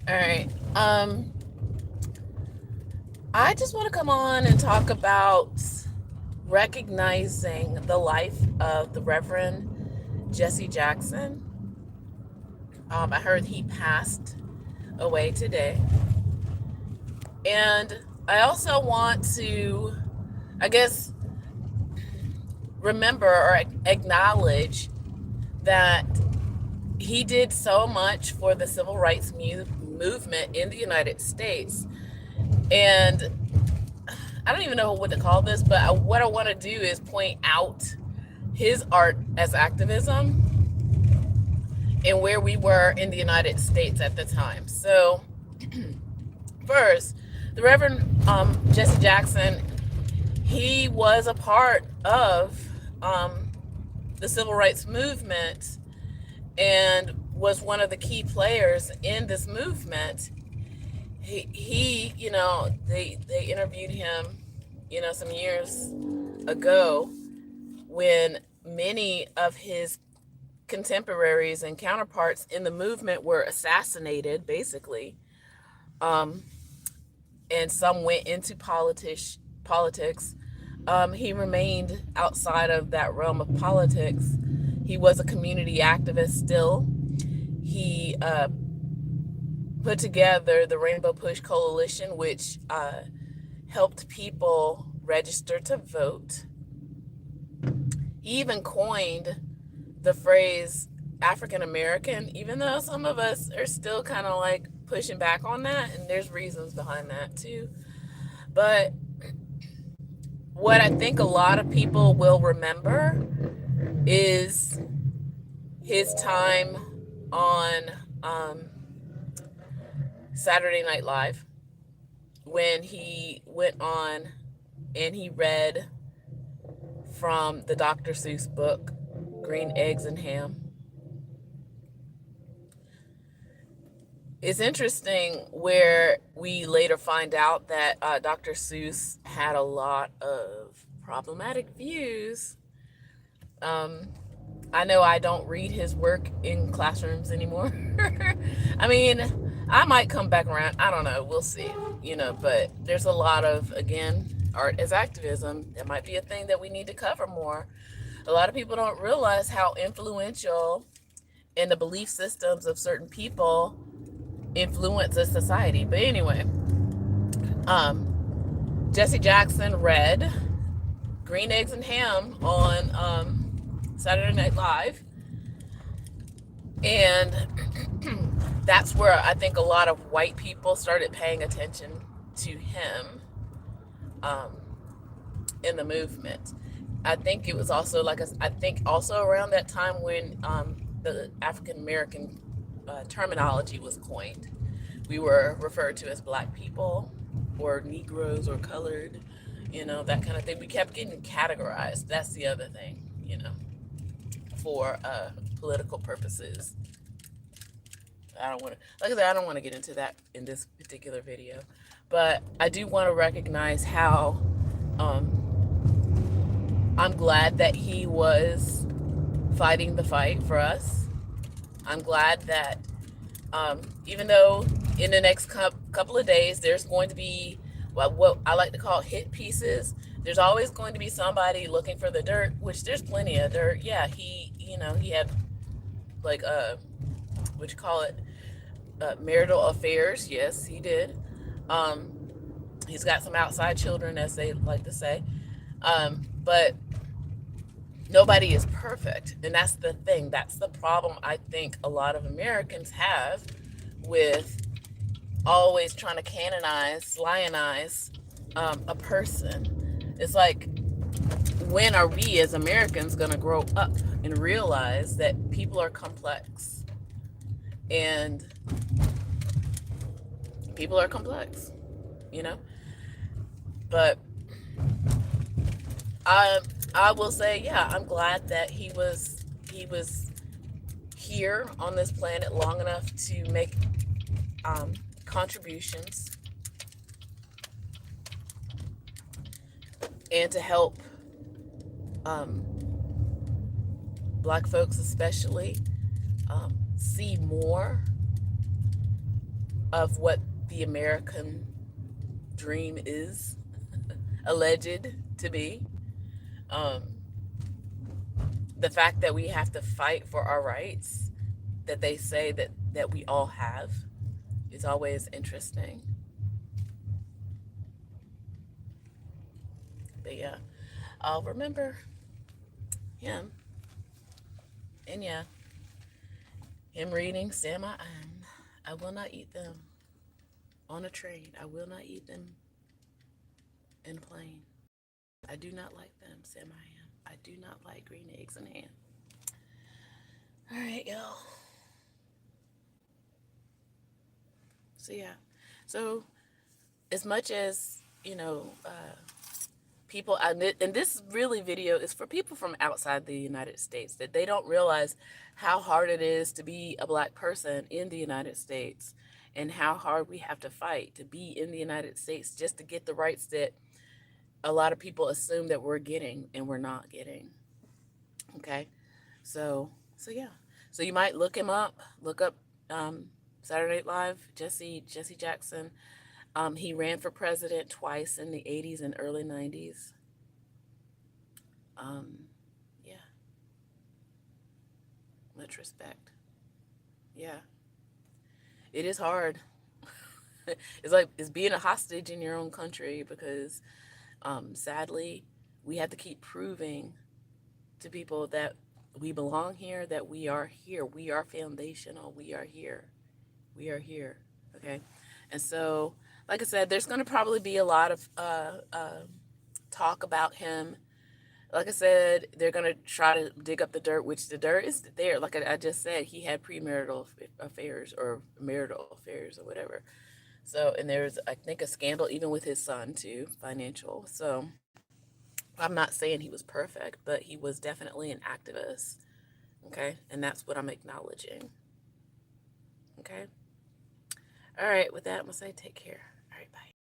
All right. I just want to come on and talk about recognizing the life of the Reverend Jesse Jackson. I heard he passed away today. And I also want to, I guess, remember or acknowledge that he did so much for the civil rights movement in the United States. And I don't even know what to call this, but what I want to do is point out his art as activism and where we were in the United States at the time. So, first, the Reverend Jesse Jackson, he was a part of the civil rights movement and was one of the key players in this movement. They interviewed him, some years ago when many of his contemporaries and counterparts in the movement were assassinated, basically, um, and some went into politics. He remained outside of that realm of politics. He was a community activist still. He put together the Rainbow Push Coalition, which helped people register to vote. He even coined the phrase African American, even though some of us are still kind of like pushing back on that, and there's reasons behind that too. But what I think a lot of people will remember is his time on Saturday Night Live when he went on and he read from the Dr. Seuss book, Green Eggs and Ham. It's interesting where we later find out that Dr. Seuss had a lot of problematic views. Um, I know I don't read his work in classrooms anymore. I mean, I might come back around. I don't know. We'll see. But there's a lot of, again, art as activism. It might be a thing that we need to cover more. A lot of people don't realize how influential in the belief systems of certain people influence a society. But anyway, Jesse Jackson read Green Eggs and Ham on Saturday Night Live. And that's where I think a lot of white people started paying attention to him in the movement. I think it was also I think also around that time when the African American terminology was coined. We were referred to as black people or Negroes or colored, that kind of thing. We kept getting categorized. That's the other thing, for political purposes. I don't want to, like I said, I don't want to get into that in this particular video, but I do want to recognize how I'm glad that he was fighting the fight for us. I'm glad that even though in the next couple of days there's going to be what I like to call hit pieces, there's always going to be somebody looking for the dirt, which there's plenty of dirt. Yeah, he had like what you call it, marital affairs. Yes, he did. He's got some outside children, as they like to say. But nobody is perfect, and that's the thing. That's the problem I think a lot of Americans have with always trying to canonize, lionize a person. It's like, when are we as Americans going to grow up and realize that people are complex? And people are complex, But I will say, yeah, I'm glad that he was here on this planet long enough to make contributions and to help black folks especially see more of what the American dream is alleged to be. Um, the fact that we have to fight for our rights that they say that we all have is always interesting. But yeah, I'll remember him. And yeah, him reading Sam I will not eat them on a train. I will not eat them in a plane. I do not like them, Sam I do not like green eggs and ham. All right, y'all. So yeah. So as much as, people, and this really video is for people from outside the United States, that they don't realize how hard it is to be a Black person in the United States, and how hard we have to fight to be in the United States just to get the rights that a lot of people assume that we're getting and we're not getting. Okay, so yeah, so you might look him up, look up Saturday Night Live, Jesse Jackson. He ran for president twice in the 80s and early 90s. Yeah, much respect. Yeah, it is hard. It's being a hostage in your own country, because sadly, we have to keep proving to people that we belong here, that we are here, we are foundational, we are here, we are here. Okay, and so, like I said, there's going to probably be a lot of talk about him. Like I said, they're going to try to dig up the dirt, which the dirt is there. Like I just said, he had premarital affairs or marital affairs or whatever. So, and there's, I think, a scandal even with his son too, financial. So I'm not saying he was perfect, but he was definitely an activist. Okay. And that's what I'm acknowledging. Okay. All right. With that, I'm going to say take care. All right. Bye.